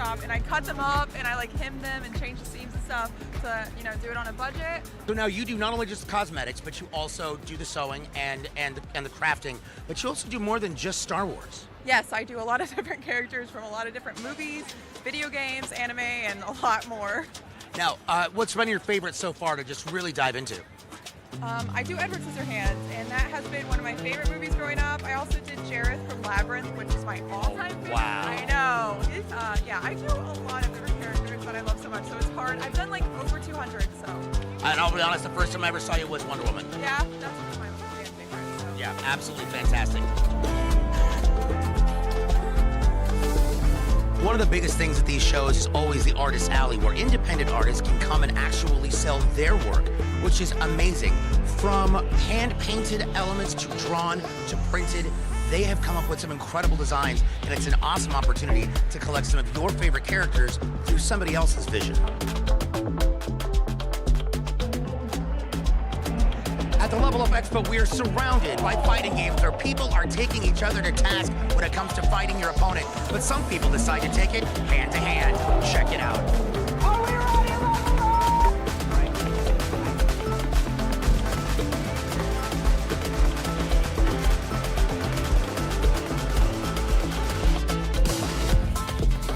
shop, and I cut them up and I like hem them and change the seams and stuff to, you know, do it on a budget. So now you do not only just cosmetics, but you also do the sewing and the crafting, but you also do more than just Star Wars. Yes, I do a lot of different characters from a lot of different movies, video games, anime, and a lot more. Now, what's been your favorite so far to just really dive into? I do Edward Scissorhands, and that has been one of my favorite movies growing up. I also did Jareth from Labyrinth, which is my all-time favorite. Wow. I know. It's, yeah, I do a lot of different characters that I love so much, so it's hard. I've done like over 200, so. And I'll be honest, the first time I ever saw you was Wonder Woman. Yeah, that's one of my fan favorites. So. Yeah, absolutely fantastic. One of the biggest things at these shows is always the Artist Alley, where independent artists can come and actually sell their work, which is amazing. From hand-painted elements to drawn to printed, they have come up with some incredible designs, and it's an awesome opportunity to collect some of your favorite characters through somebody else's vision. At the Level Up Expo, we are surrounded by fighting games where people are taking each other to task when it comes to fighting your opponent. But some people decide to take it hand to hand. Check it out. Are we ready?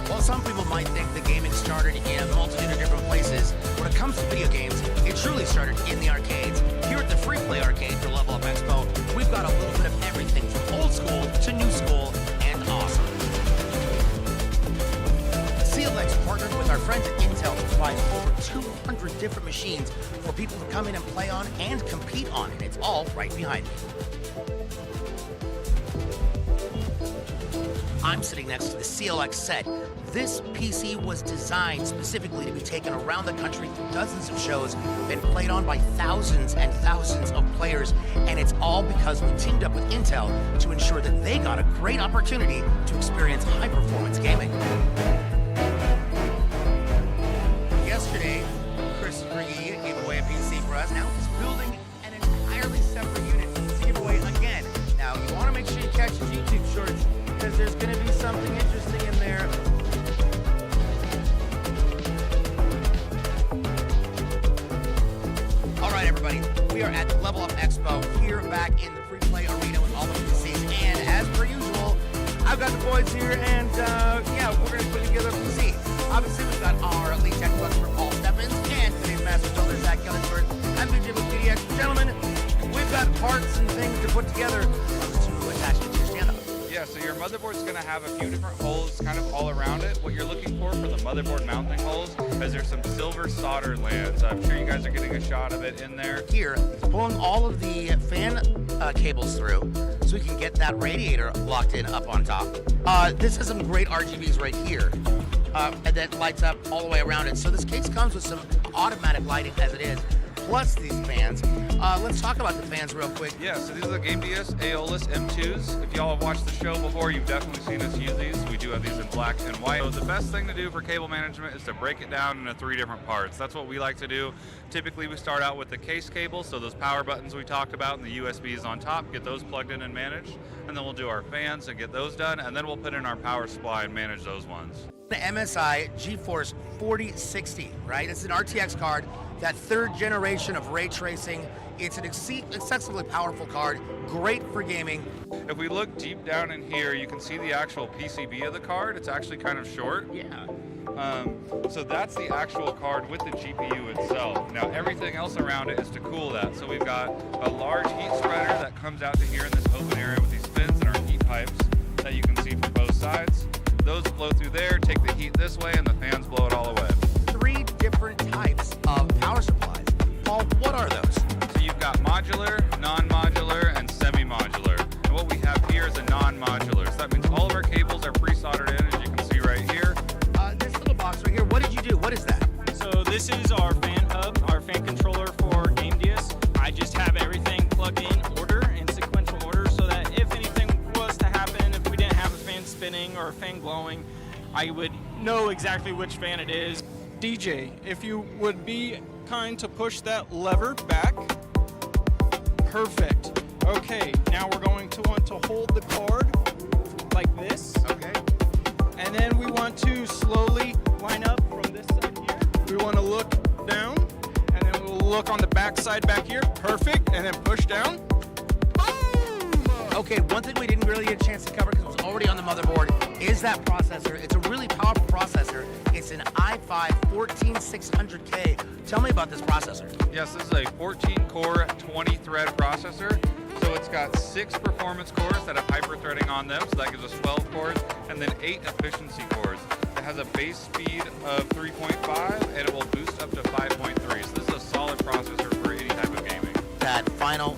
While some people might think the gaming started in a multitude of different places, when it comes to video games, it truly started in the arcades. Here at the Free Play Arcade for Level Up Expo, we've got a little bit of everything from old school to new school and awesome. CLX partnered with our friends at Intel to provide over 200 different machines for people to come in and play on and compete on, and it's all right behind me. I'm sitting next to the CLX set. This PC was designed specifically to be taken around the country through dozens of shows, been played on by thousands and thousands of players, and it's all because we teamed up with Intel to ensure that they got a great opportunity to experience high-performance gaming. Yesterday, Chris Riggy gave away a PC for us. Now he's building an entirely separate unit to give away again. Now, you want to make sure you catch his YouTube shorts, because there's going to be something interesting in there. All right, everybody, we are at the Level Up Expo here back in the Free Play Arena with all the PCs, and as per usual, I've got the boys here, and yeah, we're going to put together a PC. Obviously, we've got our lead technical expert, Paul Stephens, and today's master builder, Zach Kellingsworth. I'm BJ with PDX. Gentlemen, we've got parts and things to put together to attach to your stand-up. Yeah, so your motherboard's going to have a few different holes kind of all around it. What you're looking for the motherboard mounting holes is there's some silver solder lands. I'm sure you guys are getting a shot of it in there. Here, pulling all of the fan cables through so we can get that radiator locked in up on top. This has some great RGBs right here and that lights up all the way around it. So this case comes with some automatic lighting as it is, plus these fans. Let's talk about the fans real quick. Yeah, so these are the Game DS Aeolus M2s. If y'all have watched the show before, you've definitely seen us use these. We do have these in black and white. So the best thing to do for cable management is to break it down into 3 different parts. That's what we like to do. Typically, we start out with the case cable, so those power buttons we talked about and the USBs on top, get those plugged in and managed. And then we'll do our fans and get those done, and then we'll put in our power supply and manage those ones. The MSI GeForce 4060, right? It's an RTX card, that 3rd generation of ray tracing. It's an excessively powerful card, great for gaming. If we look deep down in here, you can see the actual PCB of the card. It's actually kind of short. Yeah. So that's the actual card with the GPU itself. Now everything else around it is to cool that. So we've got a large heat spreader that comes out to here in this open area with these fins and our heat pipes that you can see from both sides. Those flow through there, take the heat this way, and the fans blow it all away. 3 different types of power supplies. Paul, what are those? So you've got modular, non-modular, and semi-modular. And what we have here is a non-modular. So that means all of our cables are pre-soldered in, as you can see right here. This little box right here, what did you do? What is that? So this is our fan hub, our fan controller for Game DS. I just have everything plugged in order, in sequential order, so that if anything was to happen, if we didn't have a fan spinning or a fan glowing, I would know exactly which fan it is. DJ, if you would be kind to push that lever back. Perfect. Okay, now we're going to want to hold the card like this. Okay. And then we want to slowly look on the back side back here, perfect, and then push down. Okay, one thing we didn't really get a chance to cover because it was already on the motherboard is that processor. It's a really powerful processor. It's an i5 14600K. Tell me about this processor. Yes, this is a 14-core, 20-thread processor. So it's got 6 performance cores that have hyper-threading on them, so that gives us 12 cores, and then 8 efficiency cores. It has a base speed of 3.5, and it will boost up to 5.3. So this is a solid processor for any type of gaming. That final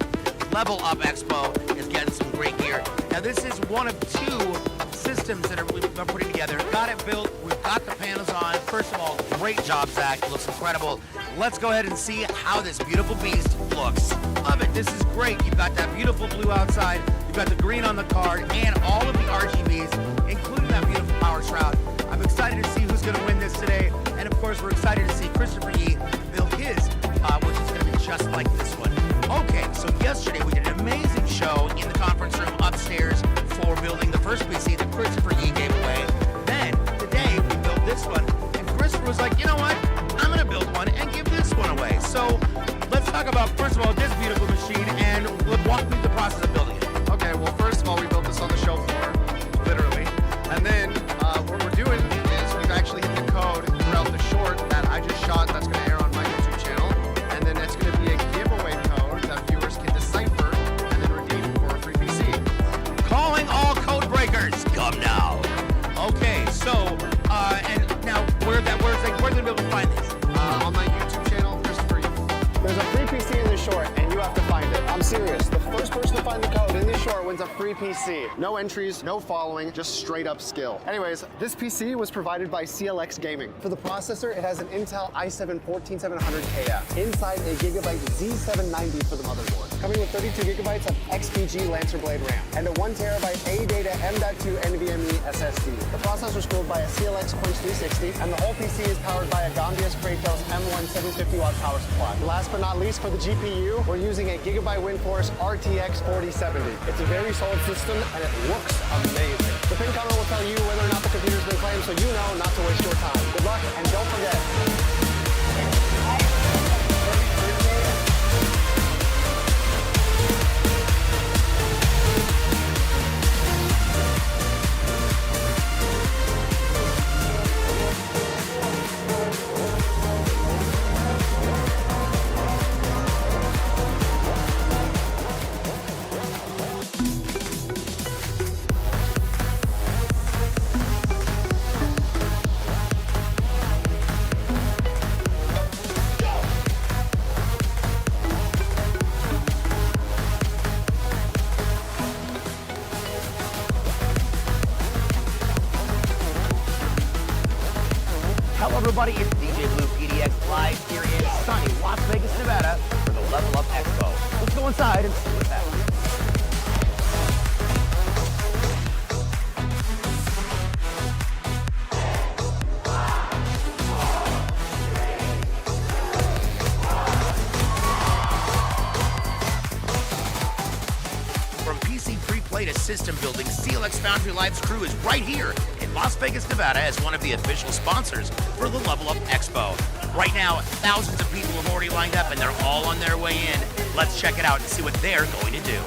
Level Up Expo is getting some great gear. Now this is one of 2 systems that we've been putting together. Got it built, we've got the panels on. First of all, great job, Zach. It looks incredible. Let's go ahead and see how this beautiful beast looks. Love it. This is great. You've got that beautiful blue outside, you've got the green on the card, and all of the RGBs, including that beautiful power shroud. I'm excited to see who's going to win this today. And of course, we're excited to see Christopher Yee build his, which is going to be just like this one. Okay, so yesterday we did an amazing show in the conference room upstairs for building the first PC that Christopher Yee gave away. Then, today, we built this one, and Christopher was like, you know what? I'm going to build one and give this one away. So, let's talk about, first of all, this beautiful machine, and walk me through the process of building it. Okay, well, first of all, we built this on the show floor, literally. And then, what we're doing is we've actually hit the code throughout the short that I just shot that's going to air on my YouTube channel. And then it's going to be a giveaway code that viewers can decipher and then redeem for a free PC. Calling all code breakers, come now. Okay, so, and now, where's they be able to find these? On my YouTube channel, Christopher Yee. There's a free PC in this short, and you have to find it. I'm serious. The first person to find the code in this short wins a free PC. No entries, no following, just straight up skill. Anyways, this PC was provided by CLX Gaming. For the processor, it has an Intel i7 14700KF. Inside, a Gigabyte Z790 for the motherboard. Coming with 32 gigabytes of XPG Lancer Blade RAM and a 1 terabyte ADATA M.2 NVMe SSD. The processor is cooled by a CLX Quench 360, and the whole PC is powered by a Gambius Kratos M1 750 watt power supply. Last but not least, for the GPU, we're using a Gigabyte WindForce RTX 4070. It's a very solid system, and it looks amazing. The pin counter will tell you whether or not the computer's been claimed, so you know not to waste your time. Good luck, and don't forget, Hello everybody, it's DJ Blue PDX live here in sunny Las Vegas, Nevada for the Level Up Expo. Let's go inside and see what's happening. From PC pre-play to system building, CLX Foundry Live's crew is right here in Las Vegas, Nevada as one of the official sponsors for the Level Up Expo. Right now, thousands of people have already lined up and they're all on their way in. Let's check it out and see what they're going to do.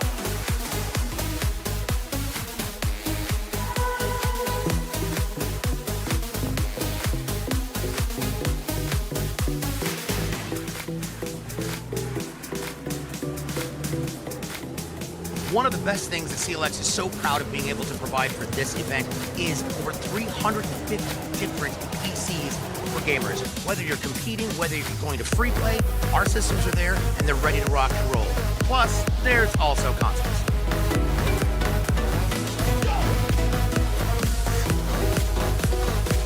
One of the best things that CLX is so proud of being able to provide for this event is over 350 different PCs for gamers. Whether you're competing, whether you're going to free play, our systems are there and they're ready to rock and roll. Plus, there's also consoles.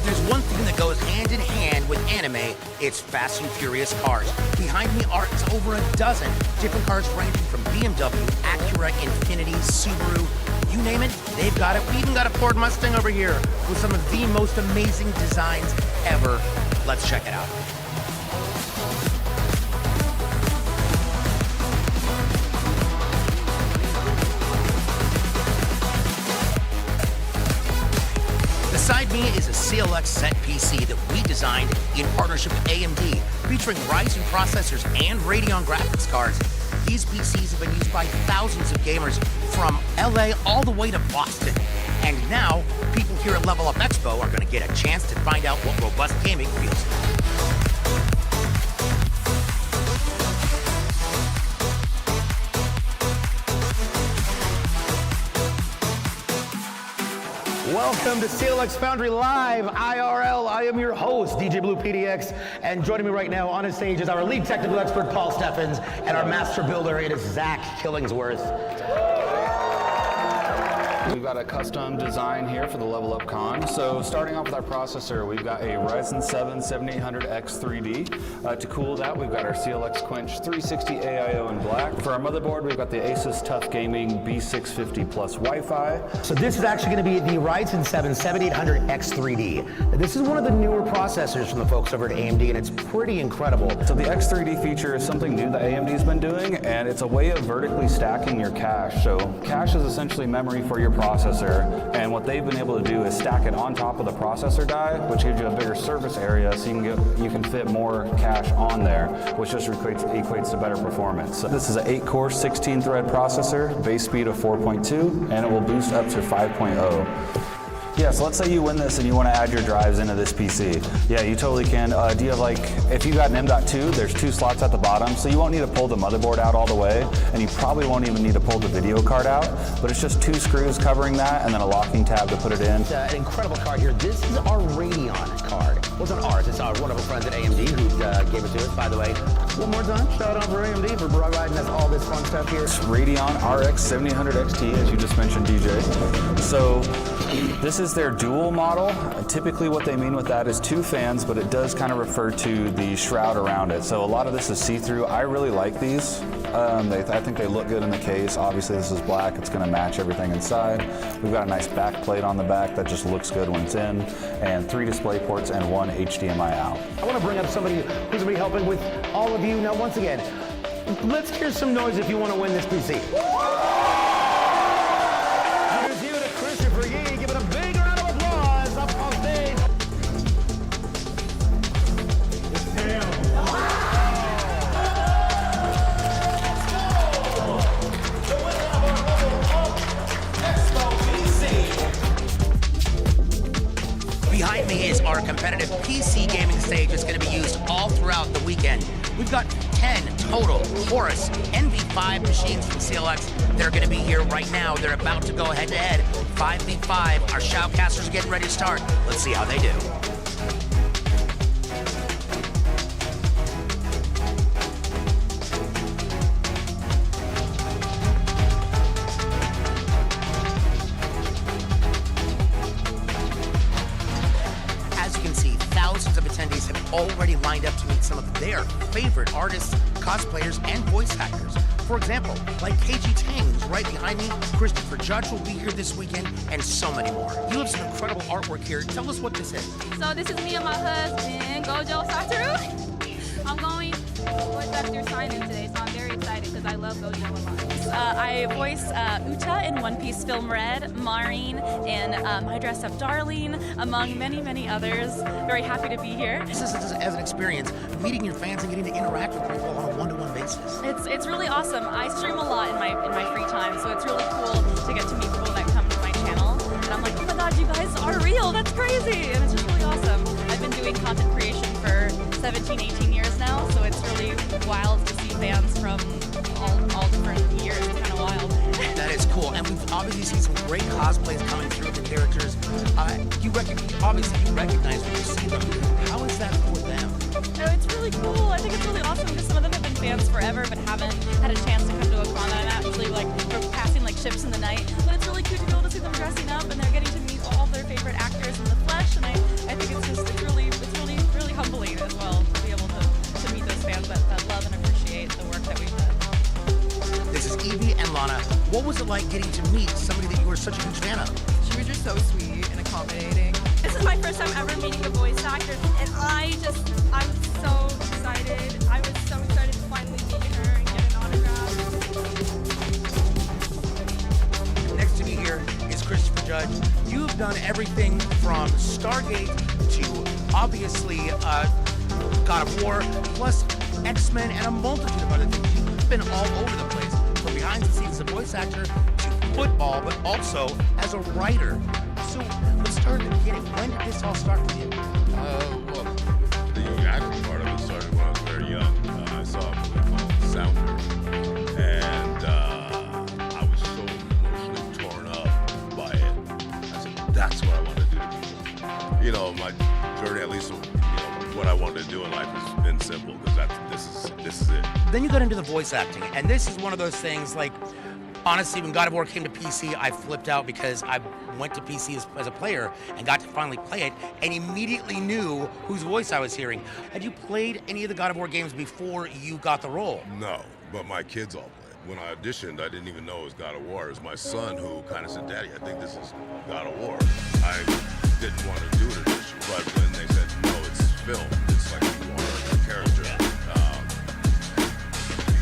There's one thing that goes hand in hand with anime, it's Fast and Furious cars. Behind me are over a dozen different cars ranging from BMW, Acura, Infiniti, Subaru, you name it, they've got it. We even got a Ford Mustang over here with some of the most amazing designs ever. Let's check it out. Beside Behind me is a CLX set PC that we designed in partnership with AMD, featuring Ryzen processors and Radeon graphics cards. These PCs have been used by thousands of gamers from LA all the way to Boston. And now, people here at Level Up Expo are going to get a chance to find out what robust gaming feels like. Welcome to CLX Foundry Live, IRL. I am your host, DJ Blue PDX, and joining me right now on his stage is our lead technical expert, Paul Steffens, and our master builder, it is Zach Killingsworth. We've got a custom design here for the Level Up Con. So starting off with our processor, we've got a Ryzen 7 7800X 3D. To cool that, we've got our CLX Quench 360 AIO in black. For our motherboard, we've got the Asus TUF Gaming B650 Plus Wi-Fi. So this is actually going to be the Ryzen 7 7800X 3D. This is one of the newer processors from the folks over at AMD, and it's pretty incredible. So the X3D feature is something new that AMD's been doing, and it's a way of vertically stacking your cache. So cache is essentially memory for your processor, and what they've been able to do is stack it on top of the processor die, which gives you a bigger surface area, so you can fit more cache on there, which just equates to better performance. So this is an 8-core, 16-thread processor, base speed of 4.2, and it will boost up to 5.0. Yeah, so let's say you win this and you want to add your drives into this PC. Yeah, you totally can. Do you have if you got an M.2, there's 2 slots at the bottom, so you won't need to pull the motherboard out all the way, and you probably won't even need to pull the video card out, but it's just 2 screws covering that and then a locking tab to put it in. An incredible card here. This is our Radeon card. It wasn't ours, it's our wonderful friends at AMD who gave it to us, by the way. One more time, shout out for AMD for providing us all this fun stuff here. It's Radeon RX 7800 XT, as you just mentioned, DJ. So this is their dual model. Typically what they mean with that is 2 fans, but it does kind of refer to the shroud around it. So a lot of this is see-through. I really like these. I think they look good in the case. Obviously this is black, it's going to match everything inside. We've got a nice back plate on the back that just looks good when it's in, and 3 display ports and 1 HDMI out. I want to bring up somebody who's going to be helping with all of you. Now once again, let's hear some noise if you want to win this PC. Here's you to Christopher Yee. Give it a big round of applause up on stage. Behind me is our competitive PC gaming stage that's going to be used all throughout the weekend. We've got 10 total Horus NV5 machines from CLX that are going to be here right now. They're about to go head-to-head, 5v5. Our shoutcasters are getting ready to start. Let's see how they do. Thousands of attendees have already lined up to meet some of their favorite artists, cosplayers, and voice actors. For example, like KG Tang, who's right behind me, Christopher Judge will be here this weekend, and so many more. You have some incredible artwork here. Tell us what this is. So this is me and my husband, Gojo Satoru. I'm going voice actor sign-in today, so I'm very excited because I love Gojo a lot. I voice Uta in One Piece Film Red, Maureen in I Dressed Up Darling, among many, many others. Very happy to be here. This is as an experience, meeting your fans and getting to interact with people on a one-to-one basis. It's really awesome. I stream a lot in my free time, so it's really cool to get to meet people that come to my channel. And I'm like, oh my god, you guys are real, that's crazy! And it's just really awesome. I've been doing content creation for 17, 18 years now, so it's really wild to see fans from all different years. It's kind of wild. That is cool, and we've obviously seen some great cosplays coming through the characters. You recognize when you see them. How is that for them? No, it's really cool. I think it's really awesome because some of them have been fans forever but haven't had a chance to come to a con. I'm actually passing ships in the night, but it's really cute to be able to see them dressing up and they're getting to meet all their favorite actors in the flesh. And I think it's really humbling as well to be able to meet those fans that love and appreciate the work that we've done. This is Evie and Lana. What was it like getting to meet somebody that you were such a huge fan of? She was just so sweet and accommodating. This is my first time ever meeting a voice actor, and I'm so excited. I was so excited to finally meet her and get an autograph. Next to me here is Christopher Judge. You have done everything everything from Stargate to obviously God of War, plus X-Men and a multitude of other things. You've been all over the place, from behind the scenes as a voice actor to football, but also as a writer. So let's start at the beginning. When did this all start for you? Well, the acting part of it started when I was very young. I saw a movie called Sound, and I was so emotionally torn up by it. I said, that's what I want to do to people. You know, my journey, at least, what I wanted to do in life has been simple, because this is it. Then you got into the voice acting, and this is one of those things, like, honestly, when God of War came to PC, I flipped out because I went to PC as a player and got to finally play it and immediately knew whose voice I was hearing. Had you played any of the God of War games before you got the role? No, but my kids all played. When I auditioned, I didn't even know it was God of War. It was my son who kind of said, Daddy, I think this is God of War. I didn't want to do it initially, but when they said, no, it's film, it's like you are a character, it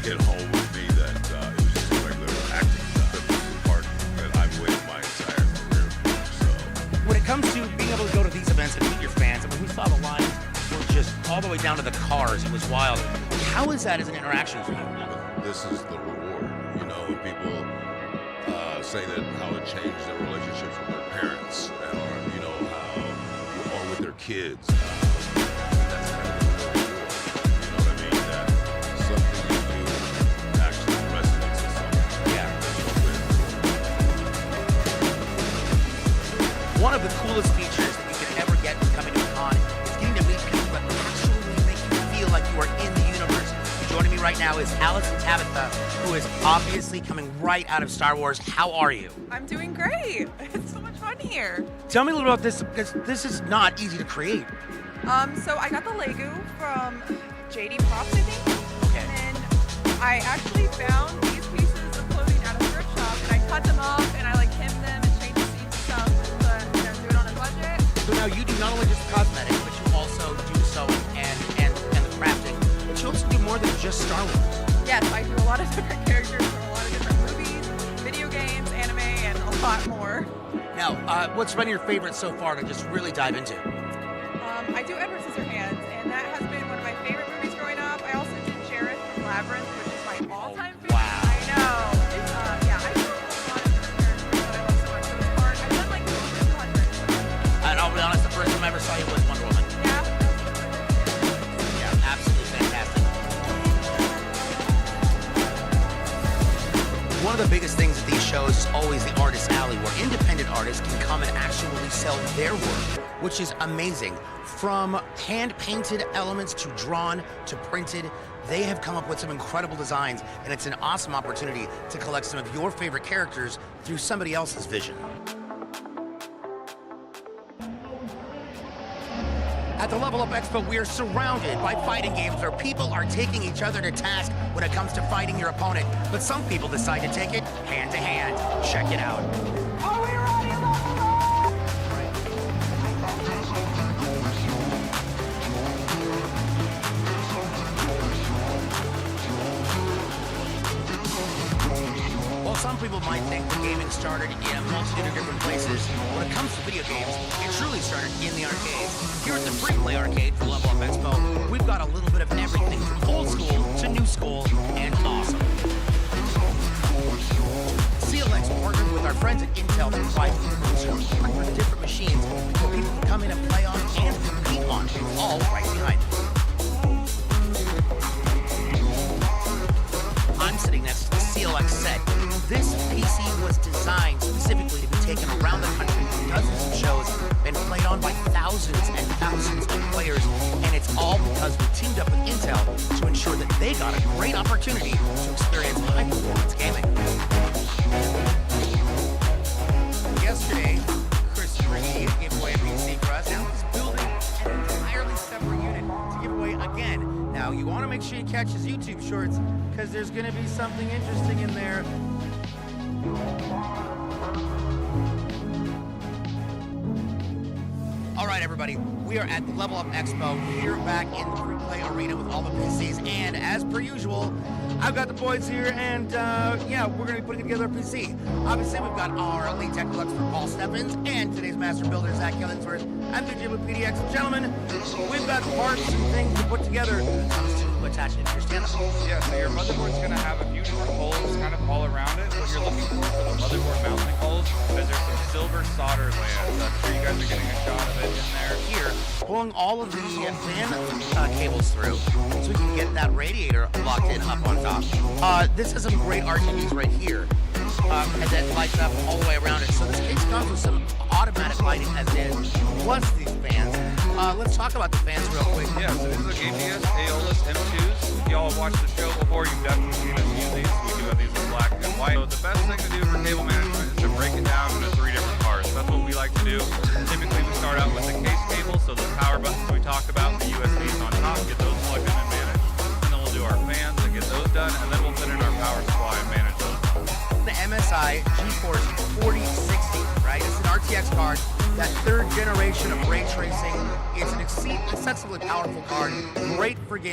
hit home with me that it was just a regular acting job. This is the part that I've waited my entire career for. So when it comes to being able to go to these events and meet your fans, I mean, we saw the lines were just all the way down to the cars. It was wild. How is that as an interaction for you? this is the reward. You know, when people say that how it changed their relationships with their parents, or you know how, or with their kids. That's kind of the reward. You know what I mean? That something you do actually resonates with someone. Yeah. So One of the coolest features that you could ever get when coming to a con is getting to meet people that actually make you feel like you are in the universe. Joining me right now is Allison Tabitha, who is obviously coming right out of Star Wars. How are you? I'm doing great. It's so much fun here. Tell me a little about this, because this is not easy to create. So I got the Lego from JD Props, I think. Okay. And then I actually found these pieces of clothing at a thrift shop, and I cut them up and I like hemmed them and changed the seams and stuff, but you know, do it on a budget. So now you do not only just cosmetics, but you also do sewing and the crafting, but you also do more than just Star Wars. Yes, I do a lot of different characters from a lot of different movies, video games, anime, and a lot more. Now, what's been your favorite so far to just really dive into? I do Edward Scissorhands, and that has been one of my favorite movies growing up. I also did Jareth from Labyrinth, which is my all-time favorite. Wow. I know. It's, yeah, I do a lot of different characters that I love so much. So it's hard. I've done like over 200. And I'll be honest, the first time I ever saw you was Wonder Woman. Yeah. Yeah, absolutely fantastic. One of the biggest things at these shows is always the artist alley, where independent artists can come and actually sell their work, which is amazing. From hand-painted elements to drawn to printed, they have come up with some incredible designs, and it's an awesome opportunity to collect some of your favorite characters through somebody else's vision. At the Level Up Expo, we are surrounded by fighting games where people are taking each other to task when it comes to fighting your opponent. But some people decide to take it hand to hand. Check it out. Are we ready, Level Up? While some people might think that gaming started in a multitude of different places, when it comes to video games, it truly started in the arcades. Here at the Free Play Arcade for Level Up Expo, we've got a little bit of everything from old school to new school and awesome. CLX partnered with our friends at Intel to provide 200 different machines where people can come in and play on and compete on, all right behind us. I'm sitting next to the CLX set. This PC was designed specifically to be taken around the country to dozens of shows and played on by thousands and thousands of players. And it's all because we teamed up with Intel to ensure that they got a great opportunity to experience high-performance gaming. Yesterday, Chris Riggy gave away a PC for us. Now he's building an entirely separate unit to give away again. Now, you want to make sure you catch his YouTube shorts, because there's going to be something interesting in there. All right, right, everybody, we are at the Level Up Expo here back in the free play arena with all the PCs, and as per usual, I've got the boys here, and yeah, we're going to be putting together a PC. Obviously, we've got our lead technical expert Paul Steffens and today's master builder Zach Killingsworth. I'm DJ Blue PDX. Gentlemen, we've got parts and things to put together to attach into your stand-up. Yeah, so your motherboard's going to have a few different holes kind of all around it. What you're looking for the motherboard mounting holes is there's some silver solder lands. I'm sure you guys are getting a shot of it in there. Here, pulling all of the fan cables through so we can get that radiator locked in up on top. This has some great RGBs right here, and then lights up all the way around it. So this case comes with some automatic lighting as is, plus these fans. Let's talk about the fans real quick. Yeah, so this is a Game DS Aeolus M2s. If y'all have watched the show before, you've definitely seen us use these. We do have these in black and white. So the best thing to do for cable management is to break it down into 3 different parts. That's what we like to do. Typically, we start out with the case cable, so the power buttons we talked about, the USBs on top, get those plugged in and managed. And then we'll do our fans and get those done, and then we'll put in our power supply and manage those. The MSI GeForce 4060, right? It's an RTX card. That 3rd generation of ray tracing. It's an excessively powerful card. Great for games.